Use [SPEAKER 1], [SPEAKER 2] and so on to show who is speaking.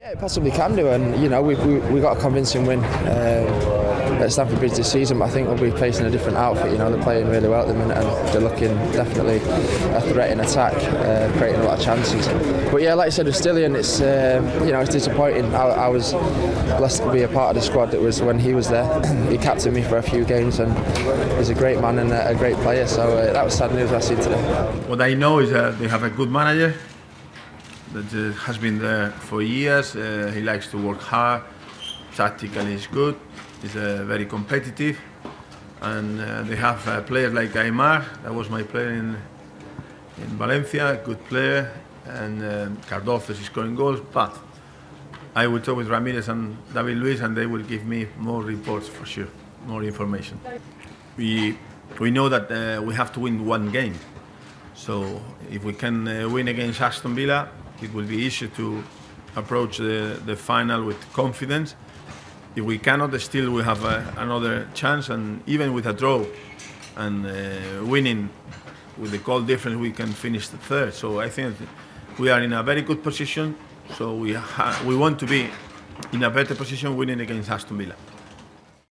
[SPEAKER 1] Yeah, it possibly can do, and you know we got a convincing win at Stamford Bridge this season. But I think we'll be facing a different outfit. You know, they're playing really well at the minute, and they're looking definitely a threat in attack, creating a lot of chances. But yeah, like I said with Stiliyan, it's you know, it's disappointing. I was blessed to be a part of the squad that was when he was there. He captained me for a few games, and he's a great man and a great player. So that was sad news I see today.
[SPEAKER 2] What I know is that they have a good manager that has been there for years. He likes to work hard, tactically is good, he's very competitive, and they have players like Aimar, that was my player in Valencia, a good player, and Cardozo is scoring goals, but I will talk with Ramirez and David Luiz and they will give me more reports for sure, more information. We know that we have to win one game, so if we can win against Aston Villa, it will be easier to approach the final with confidence. If we cannot, still we have another chance, and even with a draw and winning with the goal difference, we can finish the third. So I think we are in a very good position. So we want to be in a better position winning against Aston Villa.